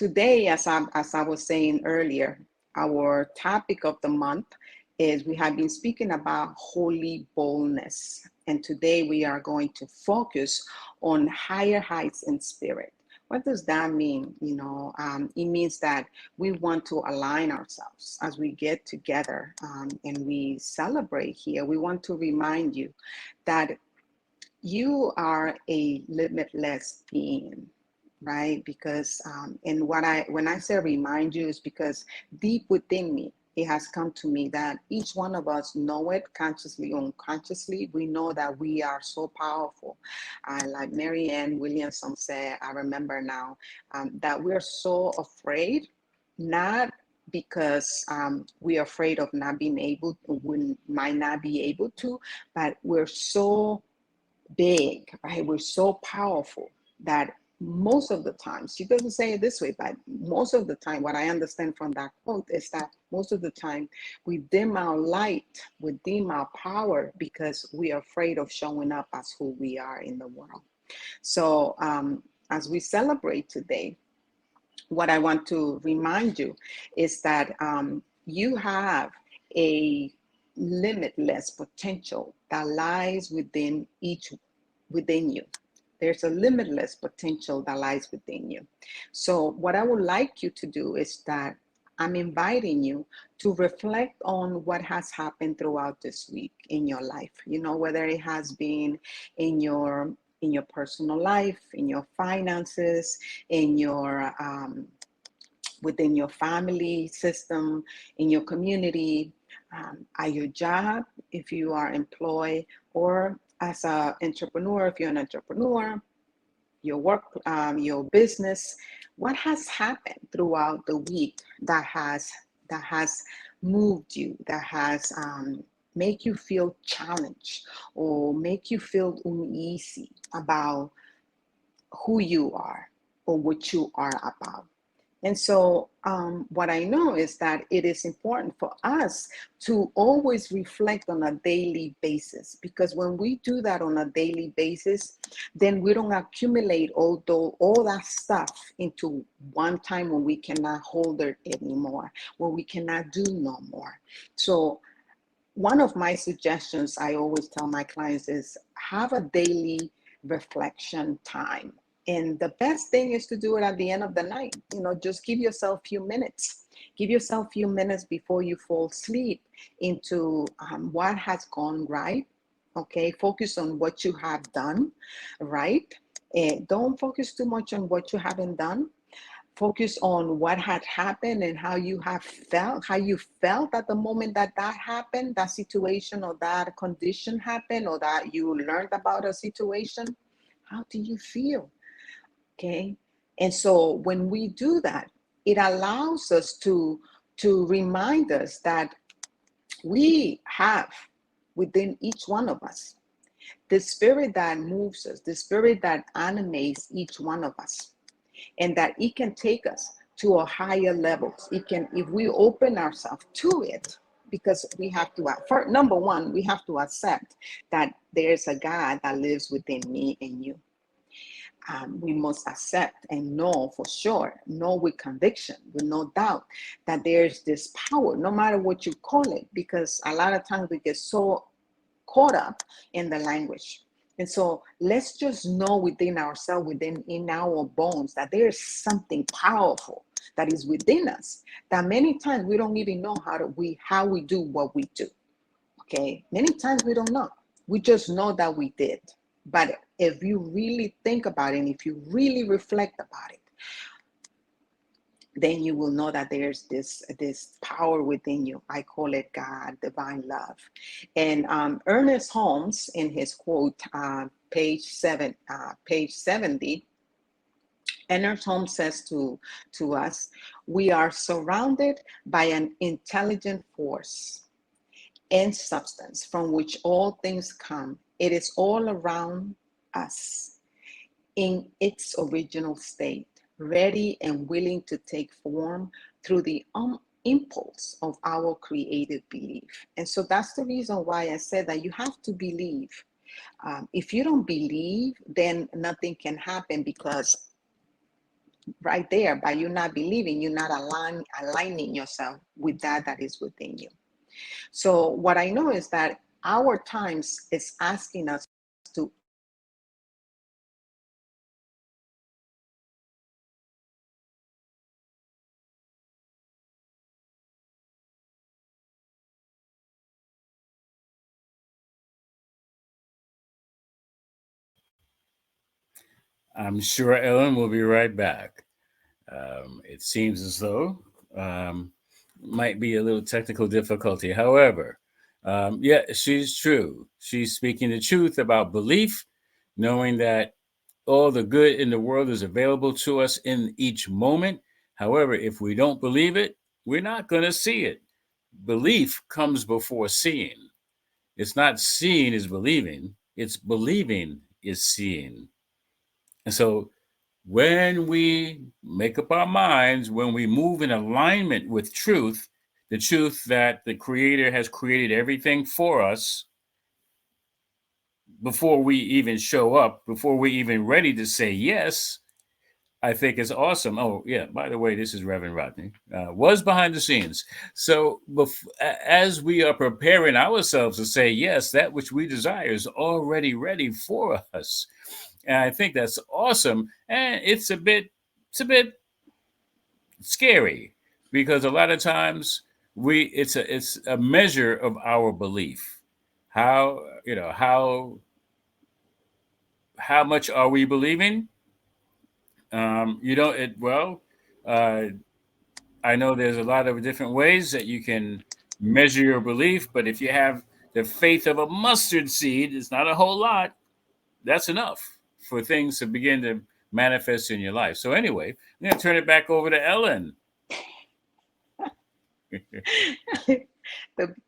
today, as I was saying earlier, our topic of the month is we have been speaking about holy boldness. And today we are going to focus on higher heights in spirit. What does that mean? It means that we want to align ourselves as we get together and we celebrate here. We want to remind you that you are a limitless being, right? Because and when I say remind you is because deep within me it has come to me that each one of us know it consciously or unconsciously. We know that we are so powerful. Like Mary Ann Williamson said, I remember now, that we're so afraid, not because we're afraid of not being able, we might not be able to, but we're so big, right? We're so powerful that most of the time, she doesn't say it this way, but most of the time, what I understand from that quote is that most of the time we dim our light, we dim our power because we are afraid of showing up as who we are in the world. So as we celebrate today, what I want to remind you is that you have a limitless potential that lies within you. There's a limitless potential that lies within you. So what I would like you to do is that I'm inviting you to reflect on what has happened throughout this week in your life. Whether it has been in your personal life, in your finances, in your within your family system, in your community, at your job, if you are employed, or as an entrepreneur, if you're an entrepreneur, your work, your business. What has happened throughout the week that has moved you, that has make you feel challenged or make you feel uneasy about who you are or what you are about? And so what I know is that it is important for us to always reflect on a daily basis, because when we do that on a daily basis, then we don't accumulate all that stuff into one time when we cannot hold it anymore, when we cannot do no more. So one of my suggestions I always tell my clients is have a daily reflection time. And the best thing is to do it at the end of the night. Just give yourself a few minutes. Give yourself a few minutes before you fall asleep into what has gone right. Okay, focus on what you have done right. And don't focus too much on what you haven't done. Focus on what had happened and how you felt at the moment that happened, that situation or that condition happened, or that you learned about a situation. How do you feel? Okay. And so when we do that, it allows us to remind us that we have within each one of us the spirit that moves us, the spirit that animates each one of us, and that it can take us to a higher level. It can, if we open ourselves to it, because we have to, number one, we have to accept that there's a God that lives within me and you. We must accept and know for sure, know with conviction, with no doubt, that there's this power, no matter what you call it, because a lot of times we get so caught up in the language. And so let's just know within ourselves, in our bones, that there is something powerful that is within us, that many times we don't even know how we do what we do. Okay, many times we don't know. We just know that we did. But if you really think about it, and if you really reflect about it, then you will know that there's this power within you. I call it God, divine love. And Ernest Holmes, in his quote, page 70, Ernest Holmes says to us, we are surrounded by an intelligent force and substance from which all things come. It is all around us in its original state, ready and willing to take form through the impulse of our creative belief. And so that's the reason why I said that you have to believe. If you don't believe, then nothing can happen, because right there, by you not believing, you're not aligning yourself with that is within you. So what I know is that our times is asking us to elevate our vision upward beyond the clouds of appearances, beyond the stars or the appearances. I'm sure Ellen will be right back. It seems as though um, might be a little technical difficulty. However, yeah, she's true. She's speaking the truth about belief, knowing that all the good in the world is available to us in each moment. However, if we don't believe it, we're not going to see it. Belief comes before seeing. It's not seeing is believing, it's believing is seeing. And so when we make up our minds, when we move in alignment with truth, the truth that the Creator has created everything for us before we even show up, before we even ready to say yes, I think is awesome. Oh, yeah, by the way, this is Reverend Rodney, was behind the scenes. So as we are preparing ourselves to say yes, that which we desire is already ready for us. And I think that's awesome. And it's a bit scary because a lot of times it's a measure of our belief. How how much are we believing? You know it well. Uh, I know there's a lot of different ways that you can measure your belief, but if you have the faith of a mustard seed, it's not a whole lot. That's enough for things to begin to manifest in your life. So anyway, I'm going to turn it back over to Ellen.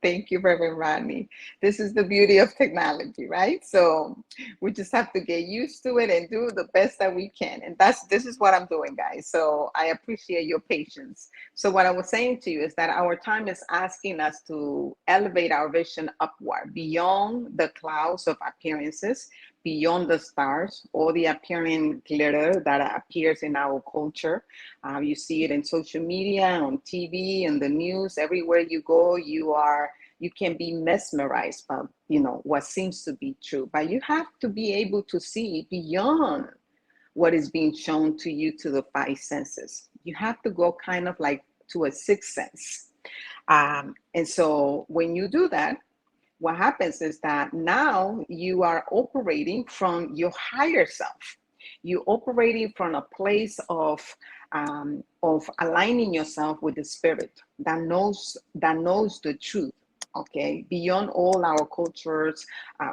Thank you, Reverend Rodney. This is the beauty of technology, right? So we just have to get used to it and do the best that we can. And this is what I'm doing, guys. So I appreciate your patience. So what I was saying to you is that our time is asking us to elevate our vision upward beyond the clouds of appearances, beyond the stars or the appearing glitter that appears in our culture. You see it in social media, on TV, in the news. Everywhere you go, you can be mesmerized by what seems to be true. But you have to be able to see beyond what is being shown to you to the five senses. You have to go kind of like to a sixth sense. And so when you do that, what happens is that now you are operating from your higher self. You're operating from a place of aligning yourself with the spirit that knows the truth. Okay, beyond all our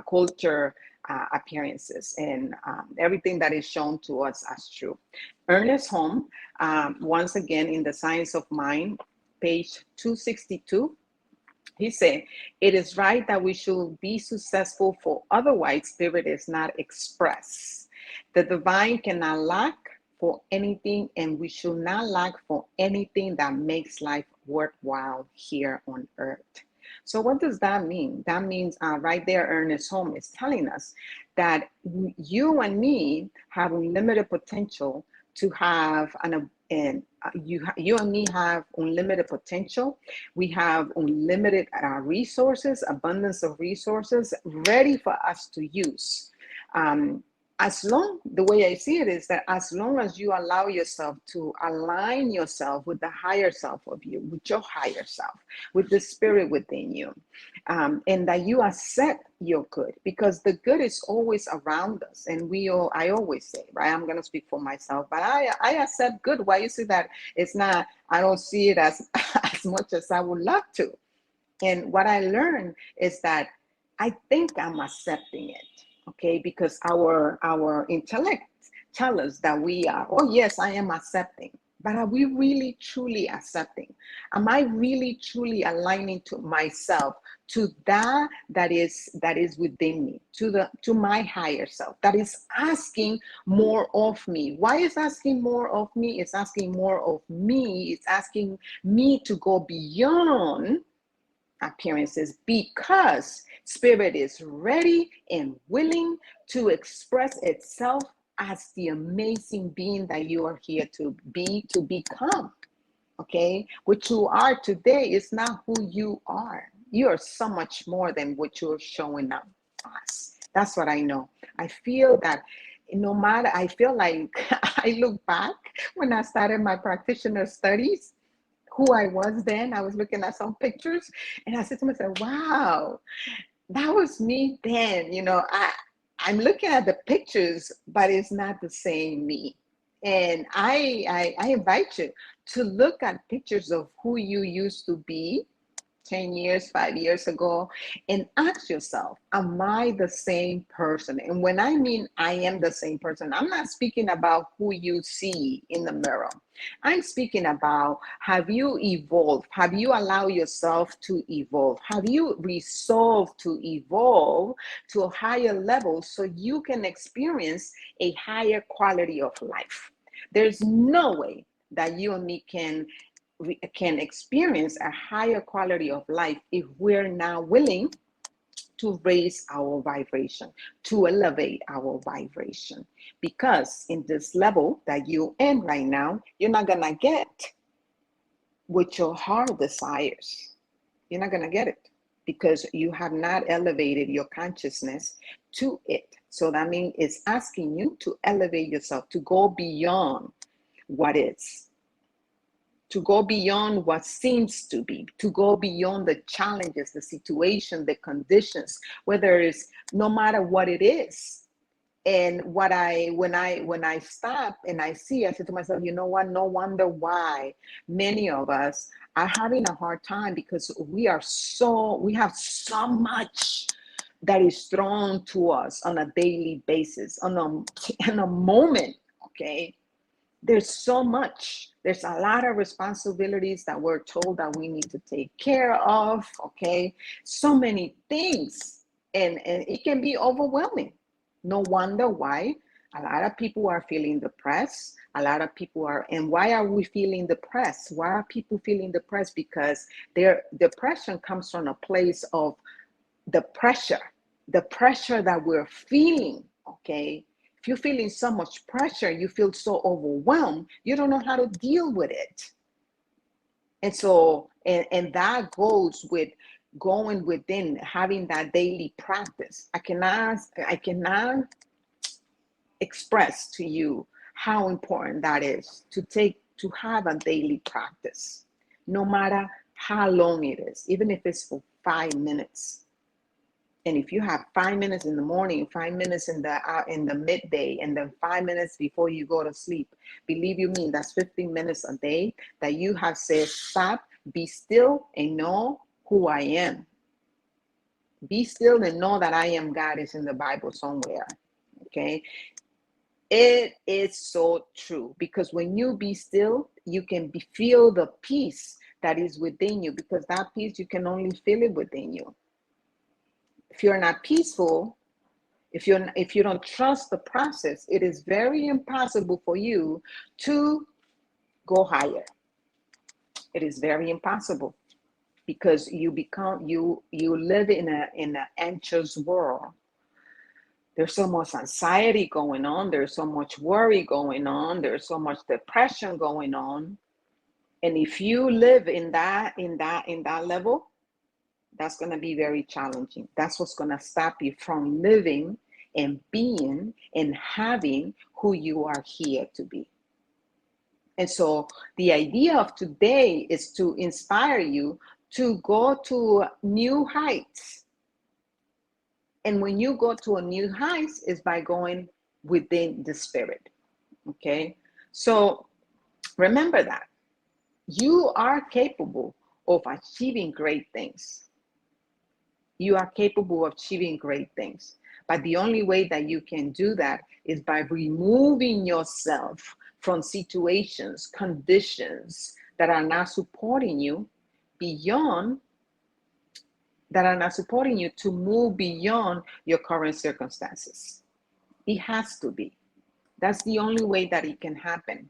culture appearances and everything that is shown to us as true. Ernest Holm, once again in the Science of Mind, page 262. He said, it is right that we should be successful, for otherwise spirit is not expressed. The divine cannot lack for anything, and we should not lack for anything that makes life worthwhile here on earth. So what does that mean? That means right there, Ernest Holmes is telling us that you and me have unlimited potential to have you and me have unlimited potential. We have unlimited resources, abundance of resources ready for us to use. Um, as long, the way I see it is that as long as you allow yourself to align yourself with the higher self of you, with your higher self, with the spirit within you, and that you accept your good, because the good is always around us. And I always say, right, I'm going to speak for myself, but I accept good. Why you say that? It's not, I don't see it as as much as I would love to. And what I learned is that I think I'm accepting it, okay? Because our intellect tell us that we are, oh yes, I am accepting. But are we really truly accepting? Am I really truly aligning to myself, to that is within me, to my higher self, that is asking more of me? Why is asking more of me? It's asking more of me. It's asking me to go beyond appearances, because spirit is ready and willing to express itself as the amazing being that you are here to be, to become. Okay, what you are today is not who you are. You are so much more than what you're showing up as. That's what I know. I feel that no matter, I feel like I look back when I started my practitioner studies, who I was then. I was looking at some pictures and I said to myself, wow, that was me then. I'm looking at the pictures, but it's not the same me. And I invite you to look at pictures of who you used to be 10 years, 5 years ago, and ask yourself, am I the same person? And when I mean I am the same person, I'm not speaking about who you see in the mirror. I'm speaking about, have you evolved? Have you allowed yourself to evolve? Have you resolved to evolve to a higher level so you can experience a higher quality of life? There's no way that you and me can experience a higher quality of life if we're now willing to raise our vibration, to elevate our vibration. Because in this level that you're in right now, you're not gonna get what your heart desires. You're not gonna get it because you have not elevated your consciousness to it. So that means it's asking you to elevate yourself, to go beyond what is, to go beyond what seems to be, to go beyond the challenges, the situation, the conditions, whether it's no matter what it is. And when I stop and I see, I said to myself, you know what? No wonder why many of us are having a hard time, because we have so much that is thrown to us on a daily basis, on a moment, okay? There's so much. There's a lot of responsibilities that we're told that we need to take care of, okay? So many things, and it can be overwhelming. No wonder why a lot of people are feeling depressed. A lot of people are, and why are we feeling depressed? Why are people feeling depressed? Because their depression comes from a place of the pressure that we're feeling, okay? If you're feeling so much pressure, you feel so overwhelmed, you don't know how to deal with it. And so, and that goes with going within, having that daily practice. I cannot express to you how important that is, to have a daily practice, no matter how long it is, even if it's for 5 minutes. And if you have 5 minutes in the morning, 5 minutes in the midday, and then 5 minutes before you go to sleep, believe you me, that's 15 minutes a day that you have said, stop, be still, and know who I am. Be still and know that I am God is in the Bible somewhere. Okay. It is so true, because when you be still, you can feel the peace that is within you, because that peace, you can only feel it within you. If you're not peaceful, if you don't trust the process, it is very impossible for you to go higher. It is very impossible, because you live in an anxious world. There's so much anxiety going on, there's so much worry going on, there's so much depression going on. And if you live in that level, that's going to be very challenging. That's what's going to stop you from living and being and having who you are here to be. And so the idea of today is to inspire you to go to new heights. And when you go to a new heights, is by going within the spirit. Okay. So remember that you are capable of achieving great things. You are capable of achieving great things. But the only way that you can do that is by removing yourself from situations, conditions that are not supporting you to move beyond your current circumstances. It has to be. That's the only way that it can happen.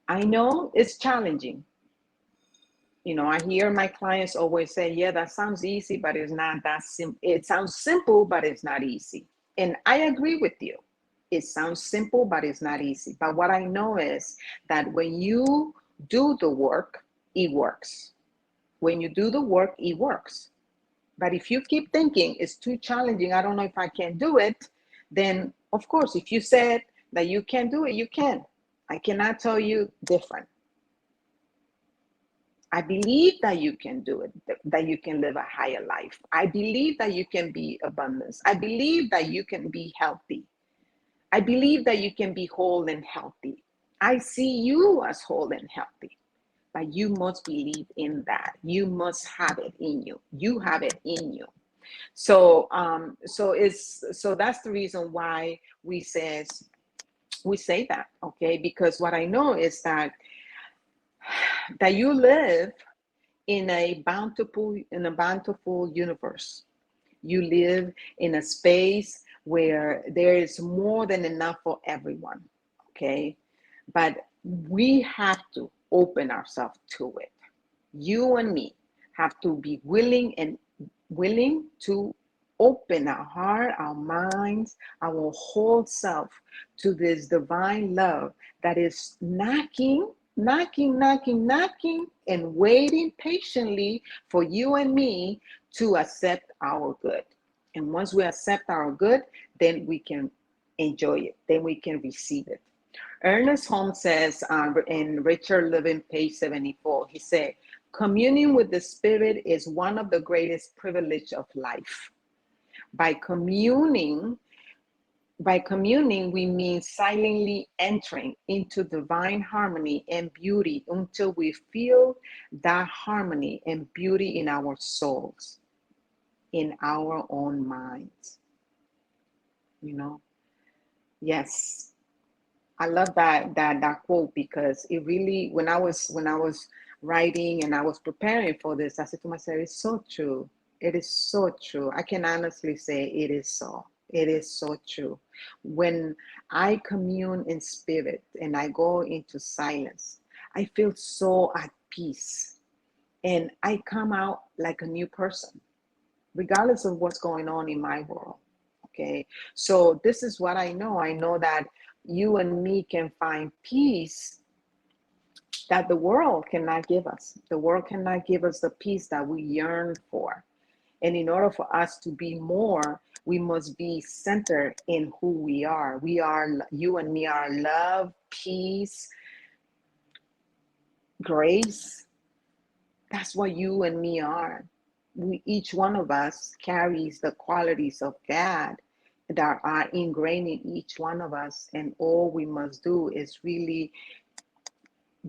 I know it's challenging. I hear my clients always say, yeah, that sounds easy, but it's not that simple. It sounds simple, but it's not easy. And I agree with you. It sounds simple, but it's not easy. But what I know is that when you do the work, it works. When you do the work, it works. But if you keep thinking it's too challenging, I don't know if I can do it, then of course, if you said that you can do it, you can. I cannot tell you different. I believe that you can do it, that you can live a higher life. I believe that you can be abundance. I believe that you can be healthy. I believe that you can be whole and healthy. I see you as whole and healthy, but you must believe in that. You must have it in you. You have it in you. So that's the reason why we say that, okay? Because what I know is that you live in a bountiful universe. You live in a space where there is more than enough for everyone, okay? But we have to open ourselves to it. You and me have to be willing to open our heart, our minds, our whole self to this divine love that is knocking, and waiting patiently for you and me to accept our good. And once we accept our good, then we can enjoy it, then we can receive it. Ernest Holmes says in Richard Living, page 74, he said, communing with the Spirit is one of the greatest privilege of life. By communing, we mean silently entering into divine harmony and beauty until we feel that harmony and beauty in our souls, in our own minds. You know, yes, I love that quote because it really, when I was writing and I was preparing for this, I said to myself, it's so true. It is so true. I can honestly say it is so. It is so true. When I commune in spirit and I go into silence, I feel so at peace and I come out like a new person regardless of what's going on in my world. Okay. So this is what I know. I know that you and me can find peace that the world cannot give us. The world cannot give us the peace that we yearn for. And in order for us to be more, we must be centered in who we are. You and me are love, peace, grace. That's what you and me are. Each one of us carries the qualities of God that are ingrained in each one of us. And all we must do is really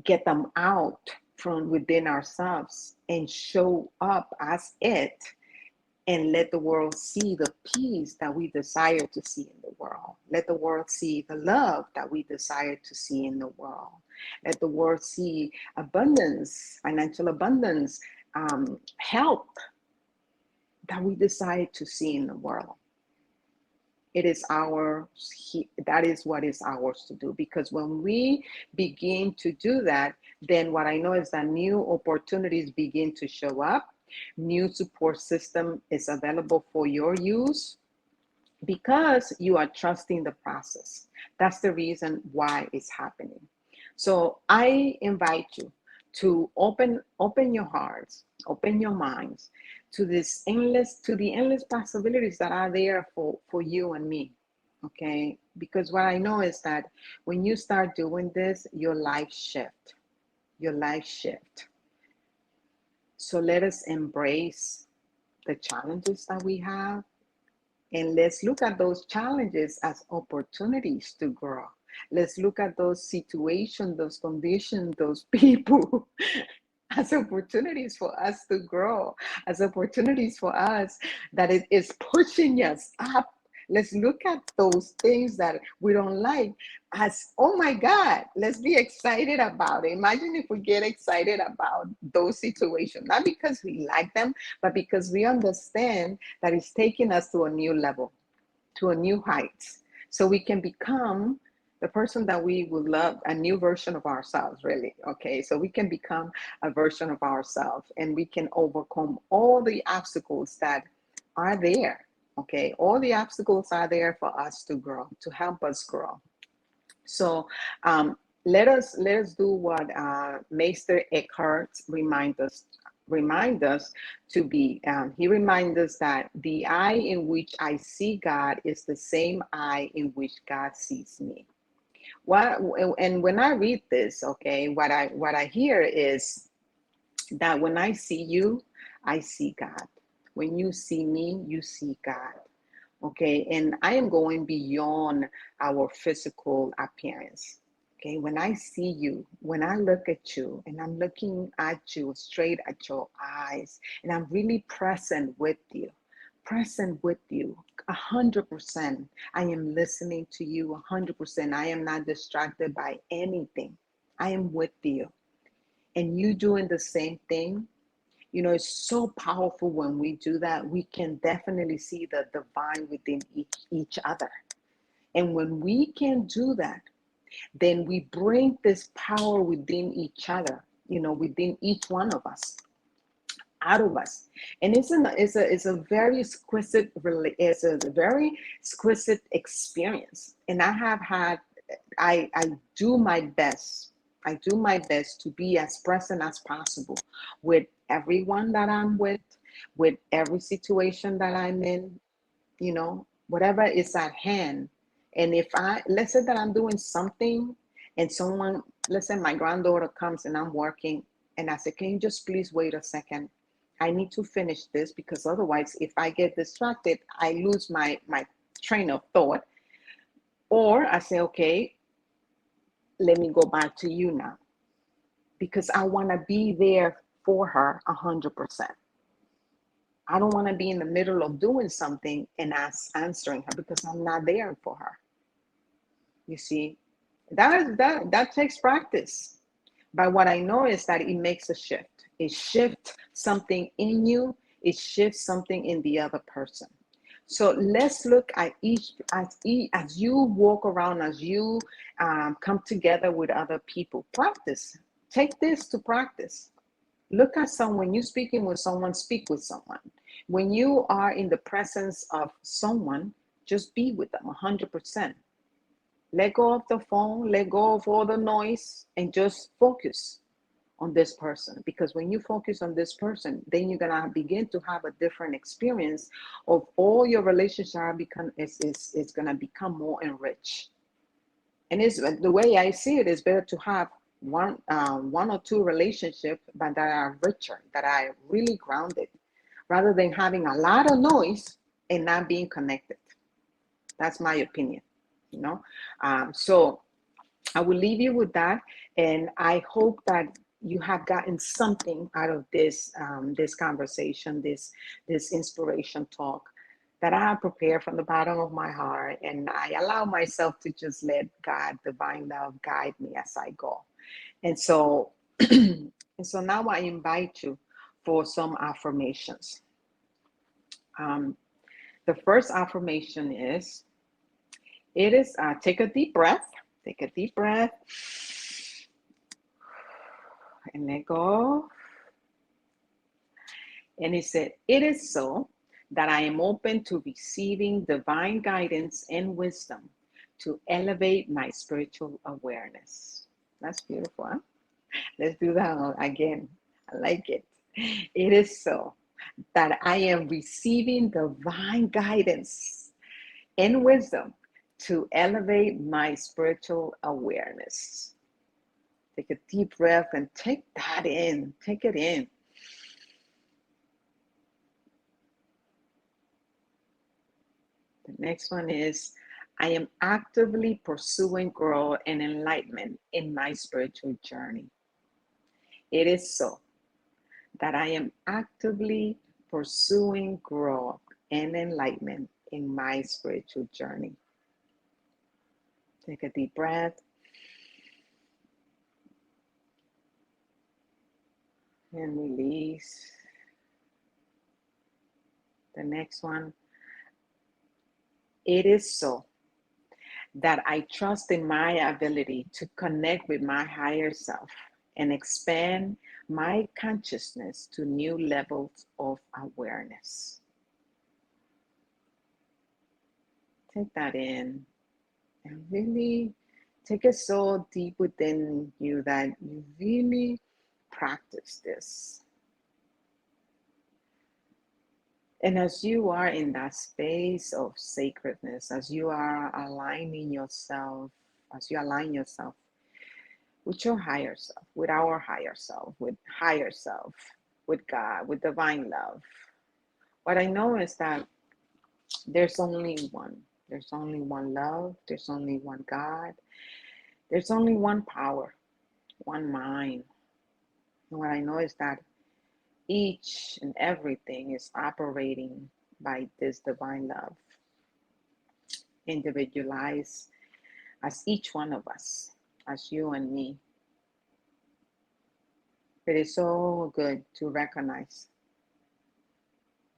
get them out from within ourselves and show up as it and let the world see the peace that we desire to see in the world. Let the world see the love that we desire to see in the world. Let the world see abundance, financial abundance, health that we desire to see in the world. It is that is what is ours to do, because when we begin to do that, then what I know is that new opportunities begin to show up. New support system is available for your use because you are trusting the process. That's the reason why it's happening. So I invite you to open your hearts, open your minds to the endless possibilities that are there for you and me. Okay? Because what I know is that when you start doing this, your life shift. Your life shift. So let us embrace the challenges that we have, and let's look at those challenges as opportunities to grow. Let's look at those situations, those conditions, those people as opportunities for us to grow, as opportunities for us that it is pushing us up. Let's look at those things that we don't like as, oh my God, let's be excited about it. Imagine if we get excited about those situations, not because we like them, but because we understand that it's taking us to a new level, to a new heights, so we can become the person that we would love, a new version of ourselves, really. Okay, so we can become a version of ourselves and we can overcome all the obstacles that are there. Okay, all the obstacles are there for us to grow, to help us grow. So let us do what Meister Eckhart remind us to be. He reminds us that the eye in which I see God is the same eye in which God sees me. What and when I read this, okay, what I hear is that when I see you, I see God. When you see me, you see God. Okay, and I am going beyond our physical appearance. Okay, when I see you, when I look at you, and I'm looking at you straight at your eyes, and I'm really present with you 100%. I am listening to you 100%. I am not distracted by anything. I am with you, and you doing the same thing. It's so powerful when we do that. We can definitely see the divine within each other. And when we can do that, then we bring this power within each other, within each one of us, out of us. And it's a very exquisite, it's a very exquisite experience. And I do my best. I do my best to be as present as possible with everyone that I'm with every situation that I'm in, whatever is at hand. And let's say that I'm doing something and someone, let's say my granddaughter comes and I'm working and I say, can you just please wait a second? I need to finish this because otherwise, if I get distracted, I lose my train of thought. Or I say, okay, let me go back to you now because I want to be there for her 100%. I don't want to be in the middle of doing something and answering her because I'm not there for her. You see, that takes practice. But what I know is that it makes a shift. It shifts something in you. It shifts something in the other person. So let's look at as you walk around, as you come together with other people. Practice. Take this to practice. Look at someone, you speaking with someone, speak with someone. When you are in the presence of someone, just be with them 100%. Let go of the phone, let go of all the noise, and just focus on this person. Because when you focus on this person, then you're gonna begin to have a different experience of all your relationships are become is gonna become more enriched. And it's the way I see it is better to have one or two relationships, but that are richer, that are really grounded, rather than having a lot of noise and not being connected. That's my opinion, you know. So I will leave you with that, and I hope that you have gotten something out of this conversation, this inspiration talk that I have prepared from the bottom of my heart, and I allow myself to just let God, divine love, guide me as I go. And so, and so now I invite you for some affirmations. Um, the first affirmation is, take a deep breath, take a deep breath, and let go. And he said, it is so that I am open to receiving divine guidance and wisdom to elevate my spiritual awareness. That's beautiful, huh? Let's do that again. I like it. It is so that I am receiving divine guidance and wisdom to elevate my spiritual awareness. Take a deep breath and take that in. Take it in. The next one is, I am actively pursuing growth and enlightenment in my spiritual journey. It is so that I am actively pursuing growth and enlightenment in my spiritual journey. Take a deep breath and release. The next one, it is so that I trust in my ability to connect with my higher self and expand my consciousness to new levels of awareness. take that in and really take it so deep within you that you really practice this. And as you are in that space of sacredness, as you are aligning yourself, as you align yourself with your higher self, with our higher self, with higher self, with God, with divine love, what I know is that there's only one. There's only one love. There's only one God. There's only one power, one mind. And what I know is that each and everything is operating by this divine love, individualized as each one of us, as you and me. It is so good to recognize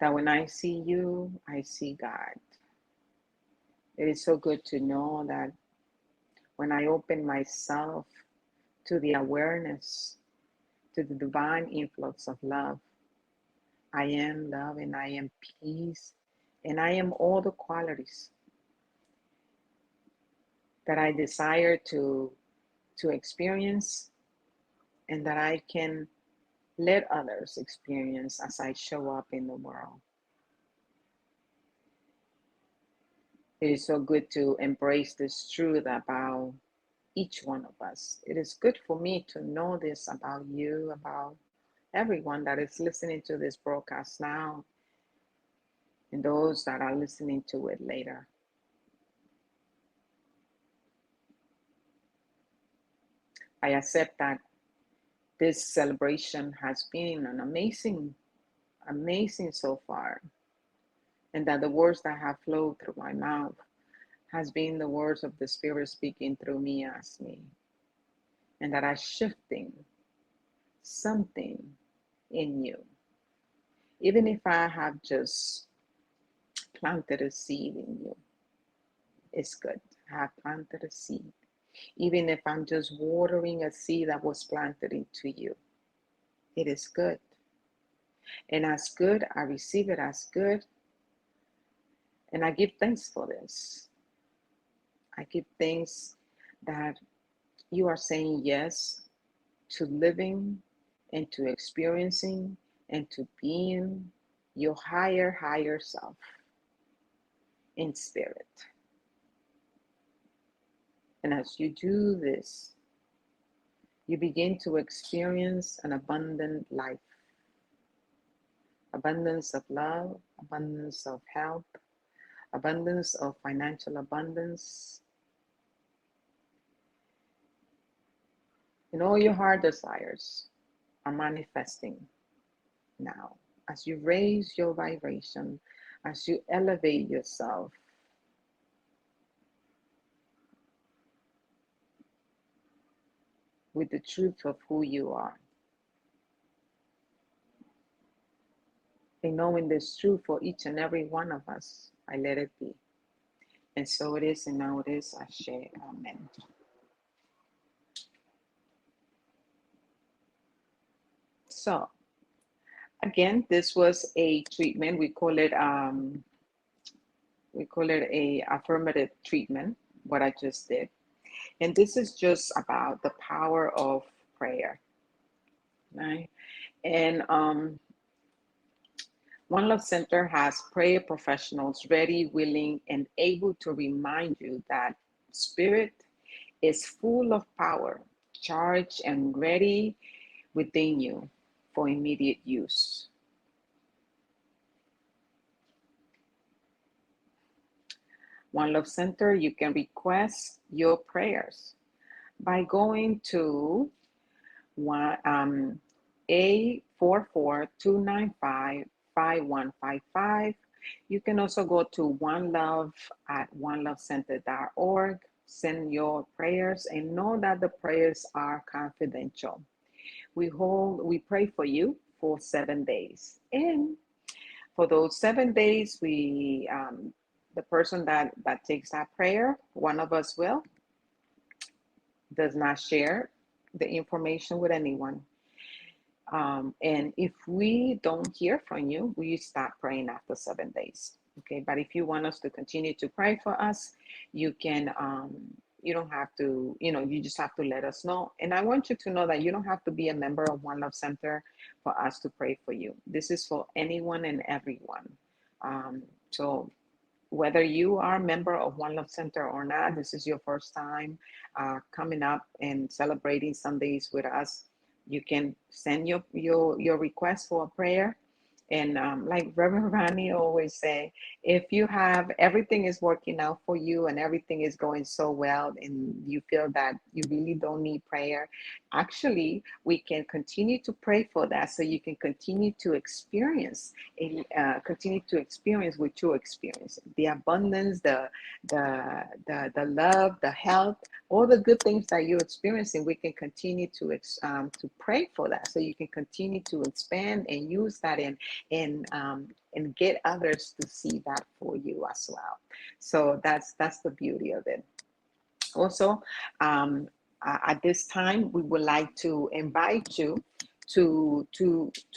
that when I see you, I see God. It is so good to know that when I open myself to the awareness, to the divine influx of love, I am love and I am peace and I am all the qualities that I desire to experience and that I can let others experience as I show up in the world. It is so good to embrace this truth about each one of us. It is good for me to know this about you, about everyone that is listening to this broadcast now, and those that are listening to it later. I accept that this celebration has been an amazing so far, and that the words that have flowed through my mouth has been the words of the Spirit speaking through me as me, and that are shifting something in you. Even if I have just planted a seed in you, it's good. I have planted a seed. Even if I'm just watering a seed that was planted into you, it is good. And as good, I receive it as good. And I give thanks for this. I give thanks that you are saying yes to living and to experiencing and to being your higher self in spirit. And as you do this, you begin to experience an abundant life, abundance of love, abundance of health, abundance of financial abundance, and all your heart desires are manifesting now. As you raise your vibration, as you elevate yourself, with the truth of who you are. And knowing this truth for each and every one of us, I let it be. And so it is, and now it is. Ashe, amen. So, again, this was a treatment. We call it a affirmative treatment, what I just did. And this is just about the power of prayer, right? And One Love Center has prayer professionals ready, willing, and able to remind you that spirit is full of power, charged and ready within you for immediate use. One Love Center, you can request your prayers by going to A44-295-5155. You can also go to One Love at onelovecenter.org. Send your prayers and know that the prayers are confidential. We pray for you for 7 days. And for those 7 days, the person that takes that prayer, one of us does not share the information with anyone. And if we don't hear from you, we stop praying after 7 days. Okay, but if you want us to continue to pray for us, you can, you don't have to, you just have to let us know. And I want you to know that you don't have to be a member of One Love Center for us to pray for you. This is for anyone and everyone. So whether you are a member of One Love Center or not, this is your first time coming up and celebrating Sundays with us. You can send your request for a prayer, and like Reverend Rani always say, if you have everything is working out for you and everything is going so well and you feel that you really don't need prayer, actually, we can continue to pray for that so you can continue to experience what you experience, the abundance, the love, the health, all the good things that you're experiencing. We can continue to pray for that so you can continue to expand and use that and get others to see that for you as well. So that's the beauty of it. Also, at this time, we would like to invite you to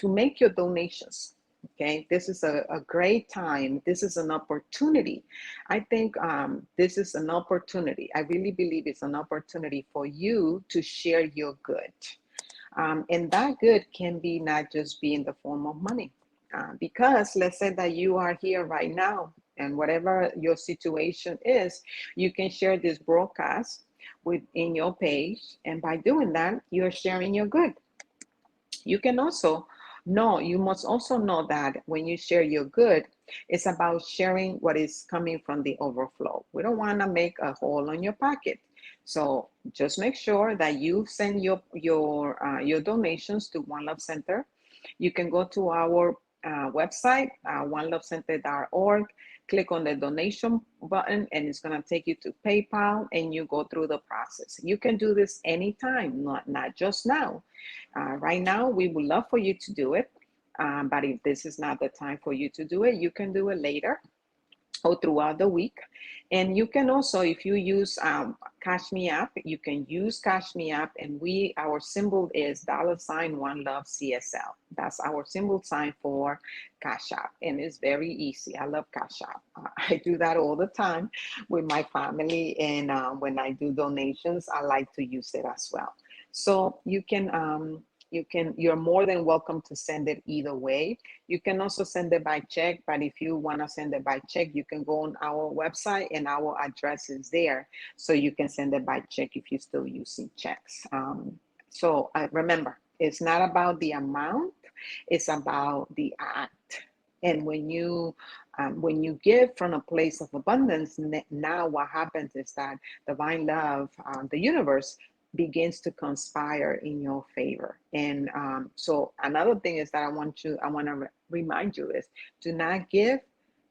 make your donations. Okay, this is a great time. This is an opportunity. I think this is an opportunity. I really believe it's an opportunity for you to share your good. And that good can be not just be in the form of money. Because let's say that you are here right now, and whatever your situation is, you can share this broadcast within your page. And by doing that, you're sharing your good. You can also know, you must also know that when you share your good, it's about sharing what is coming from the overflow. We don't want to make a hole in your pocket. So just make sure that you send your donations to One Love Center. You can go to our website, onelovecenter.org, click on the donation button, and it's going to take you to PayPal, and you go through the process. You can do this anytime, not just now. Right now, we would love for you to do it. But if this is not the time for you to do it, you can do it later or throughout the week. And you can also, if you use Cash Me App, you can use Cash Me App, and our symbol is $ One Love CSL. That's our symbol sign for Cash App, and it's very easy. I love Cash App. I do that all the time with my family, and when I do donations, I like to use it as well. So you're more than welcome to send it either way. You can also send it by check, but if you want to send it by check, you can go on our website and our address is there. So you can send it by check if you're still using checks. So remember, it's not about the amount, it's about the act. And when you give from a place of abundance, now what happens is that divine love, the universe, begins to conspire in your favor. And so another thing is that I want to remind you is, do not give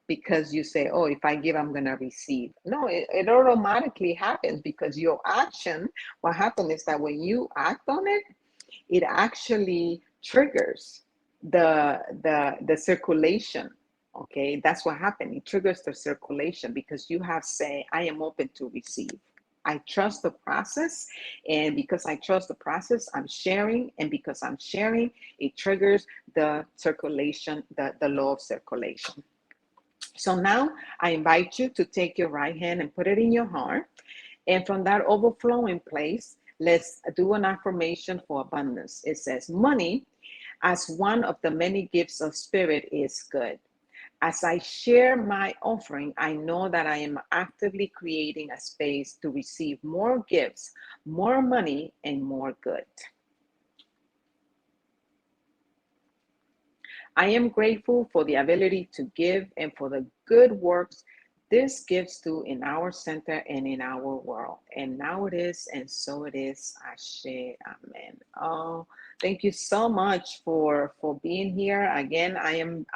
because you say, oh, if I give, I'm going to receive. No, it automatically happens because your action, what happens is that when you act on it, it actually triggers the circulation. Okay, that's what happened. It triggers the circulation because you have say, I am open to receive. I trust the process, and because I trust the process, I'm sharing, and because I'm sharing, it triggers the circulation, the law of circulation. So now I invite you to take your right hand and put it in your heart, and from that overflowing place, let's do an affirmation for abundance. It says, money as one of the many gifts of spirit is good. As I share my offering, I know that I am actively creating a space to receive more gifts, more money, and more good. I am grateful for the ability to give and for the good works this gives to in our center and in our world. And now it is, and so it is. Ashe, amen. Oh, thank you so much for being here. Again,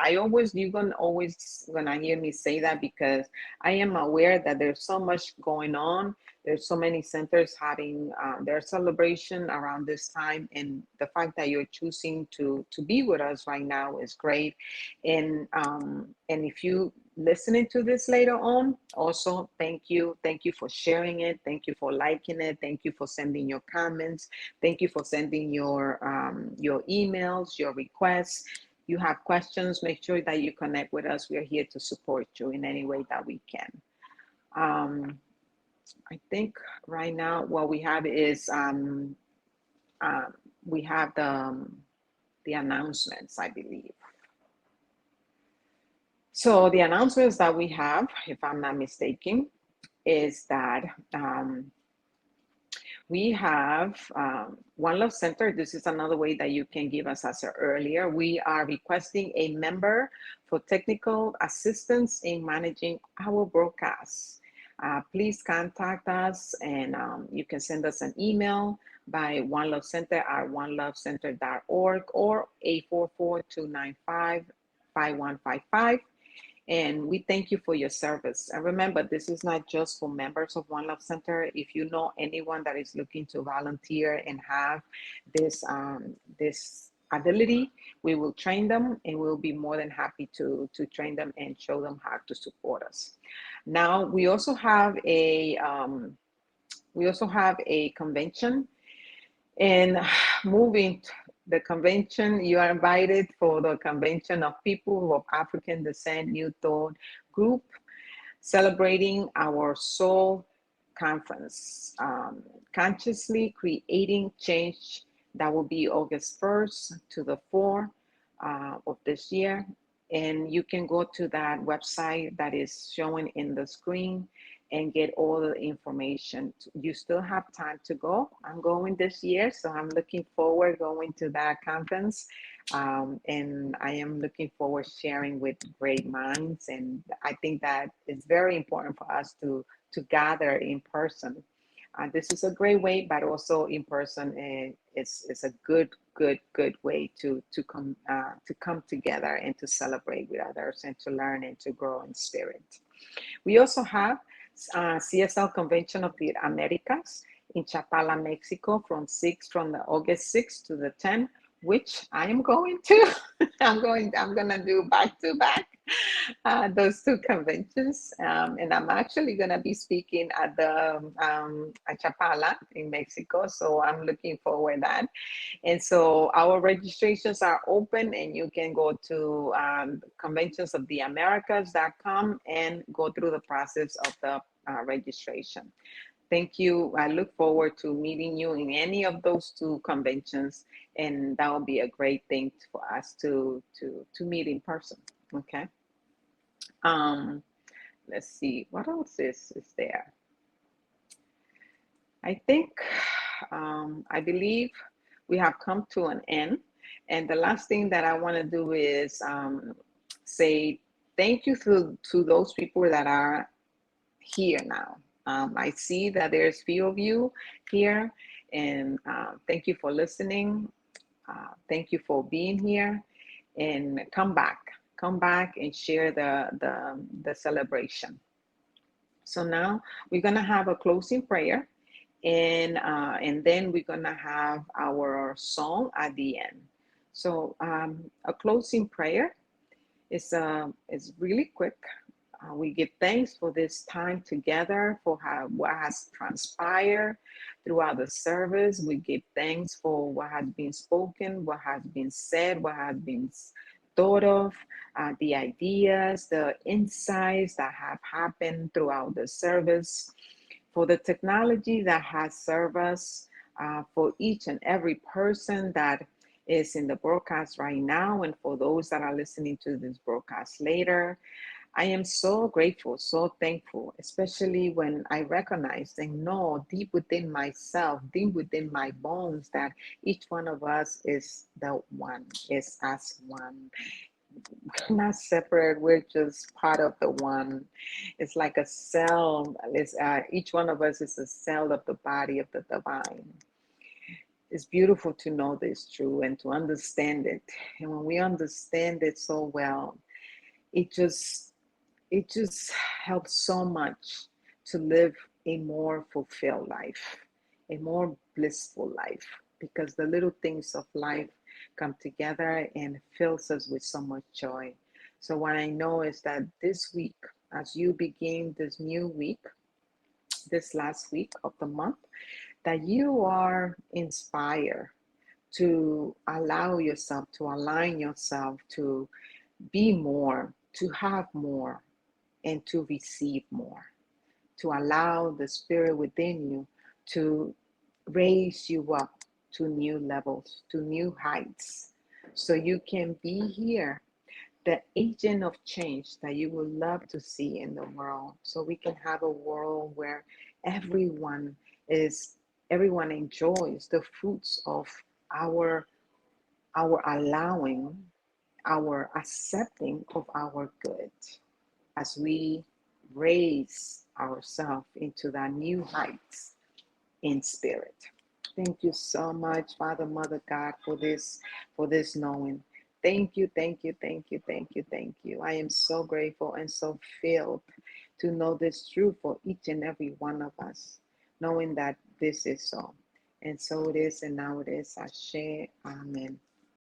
you're gonna hear me say that because I am aware that there's so much going on. There's so many centers having their celebration around this time, and the fact that you're choosing to be with us right now is great. And if you listening to this later on, also thank you for sharing it, thank you for liking it, thank you for sending your comments, thank you for sending your emails, your requests. you have questions, make sure that you connect with us. We are here to support you in any way that we can. Um, I think right now what we have is uh, we have the announcements, I believe. So the announcements that we have, if I'm not mistaken, is that we have One Love Center. This is another way that you can give us as earlier. We are requesting a member for technical assistance in managing our broadcasts. Please contact us, and you can send us an email by One Love Center at onelovecenter.org or 844-295-5155. And we thank you for your service. And remember, this is not just for members of One Love Center. If you know anyone that is looking to volunteer and have this ability, we will train them, and we'll be more than happy to train them and show them how to support us. Now, we also have a convention, and moving the convention, you are invited for the convention of people of African descent, New Thought group, celebrating our soul conference, consciously creating change. That will be August 1st to the 4th of this year. And you can go to that website that is showing in the screen and get all the information. You still have time to go. I'm going this year, so I'm looking forward going to that conference. And I am looking forward sharing with great minds. And I think that it's very important for us to gather in person. This is a great way, but also in person, it's a good way to come together and to celebrate with others and to learn and to grow in spirit. We also have CSL Convention of the Americas in Chapala, Mexico, from the August 6th to the 10th, which I am going to. I'm gonna do back to back those two conventions, and I'm actually gonna be speaking at the at Chapala in Mexico. So I'm looking forward to that. And so our registrations are open, and you can go to conventionsoftheamericas.com and go through the process of the registration. Thank you. I look forward to meeting you in any of those two conventions, and that will be a great thing for us to meet in person. Okay. Um, let's see, what else is there? I think, I believe we have come to an end. And the last thing that I want to do is say thank you to those people that are here now. I see that there's few of you here, and thank you for listening. Thank you for being here, and come back and share the celebration. So now we're gonna have a closing prayer, and then we're gonna have our song at the end. So a closing prayer is really quick. We give thanks for this time together, for what has transpired throughout the service. We give thanks for what has been spoken, what has been said, what has been thought of, the ideas, the insights that have happened throughout the service, for the technology that has served us, for each and every person that is in the broadcast right now, and for those that are listening to this broadcast later. I am so grateful, so thankful, especially when I recognize and know deep within myself, deep within my bones, that each one of us is the one, is as one. We're not separate, we're just part of the one. It's like a cell. Each one of us is a cell of the body of the divine. It's beautiful to know this true and to understand it. And when we understand it so well, it just it just helps so much to live a more fulfilled life, a more blissful life, because the little things of life come together and fills us with so much joy. So what I know is that this week, as you begin this new week, this last week of the month, that you are inspired to allow yourself, to align yourself, to be more, to have more, and to receive more, to allow the spirit within you to raise you up to new levels, to new heights, so you can be here, the agent of change that you would love to see in the world, so we can have a world where everyone is everyone enjoys the fruits of our our allowing, our accepting of our good, as we raise ourselves into that new heights in spirit. Thank you so much, Father, Mother God, for this knowing. Thank you, thank you, thank you, thank you, thank you. I am so grateful and so filled to know this truth for each and every one of us, knowing that this is so. And so it is, and now it is. Ashe, Amen.